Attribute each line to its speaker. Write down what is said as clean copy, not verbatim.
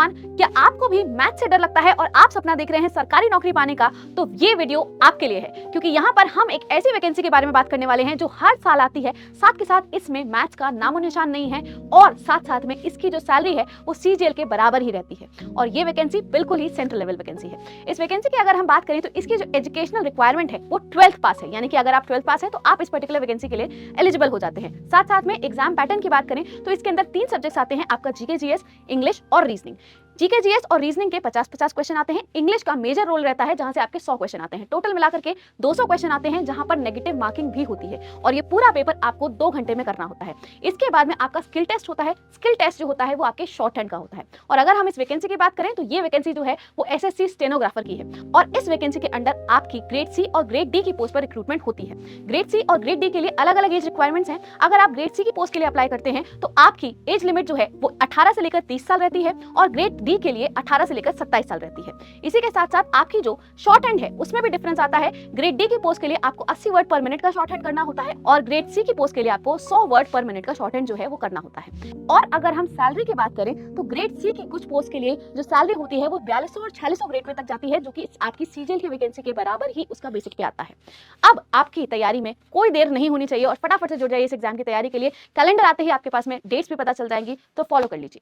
Speaker 1: Everyone, क्या आपको भी मैथ से डर लगता है और आप सपना देख रहे हैं सरकारी नौकरी पाने का? तो ये वीडियो आपके लिए है, क्योंकि यहाँ पर हम एक ऐसी वैकेंसी के बारे में बात करने वाले हैं जो हर साल आती है। साथ के साथ इसमें मैथ्स का नामो निशान नहीं है और साथ साथ में इसकी जो सैलरी है वो सीजीएल के बराबर ही रहती है। और ये वैकेंसी बिल्कुल ही सेंट्रल लेवल वैकेंसी है। इस वैकेंसी की अगर हम बात करें तो इसकी जो एजुकेशनल रिक्वायरमेंट है वो 12th पास है, यानी कि अगर आप 12th पास है तो आप इस पर्टिकुलर वैकेंसी के लिए एलिजिबल हो जाते हैं। साथ साथ में एग्जाम पैटर्न की बात करें तो इसके अंदर 3 सब्जेक्ट्स आते हैं, आपका जीके जीएस, इंग्लिश और रीजनिंग। जीके जीएस और रीजनिंग के 50-50 क्वेश्चन आते हैं। इंग्लिश का मेजर रोल रहता है जहां से आपके 100 क्वेश्चन आते हैं। टोटल मिलाकर के 200 क्वेश्चन आते हैं जहां पर नेगेटिव मार्किंग भी होती है और ये पूरा पेपर आपको 2 घंटे में करना होता है। इसके बाद में आपका स्किल टेस्ट होता है। स्किल टेस्ट जो होता है वो आपके शॉर्ट हैंड का होता है। और अगर हम इस वैकेंसी की बात करें तो ये वैकेंसी जो है वो एसएससी स्टेनोग्राफर की है और इस वैकेंसी के अंडर आपकी ग्रेड सी और ग्रेड डी की पोस्ट पर रिक्रूटमेंट होती है। ग्रेड सी और ग्रेड डी के लिए अलग अलग एज रिक्वायरमेंट्स हैं। अगर आप ग्रेड सी की पोस्ट के लिए अप्लाई करते हैं तो आपकी एज लिमिट जो है वो 18 से लेकर 30 साल रहती है और ग्रेड डी के लिए 18 से लेकर 27 साल रहती है। इसी के साथ साथ आपकी जो शॉर्ट हैंड है उसमें भी डिफरेंस आता है। ग्रेड डी की पोस्ट के लिए आपको 80 वर्ड पर मिनट का शॉर्ट हैंड करना होता है और ग्रेड सी की पोस्ट के लिए आपको 100 वर्ड पर मिनट का शॉर्ट हैंड जो है वो करना होता है। और अगर हम सैलरी की बात करें तो ग्रेड सी की कुछ पोस्ट के लिए जो सैलरी होती है वो 4200 और 4600 ग्रेड पे तक जाती है, जो कि आपकी सीजीएल की वैकेंसी के बराबर ही उसका बेसिक पे आता है। अब आपकी तैयारी में कोई देर नहीं होनी चाहिए और फटाफट से जुड़ जाइए इस एग्जाम की तैयारी के लिए। कैलेंडर आते ही आपके पास में डेट्स भी पता चल जाएंगी, तो फॉलो कर लीजिए।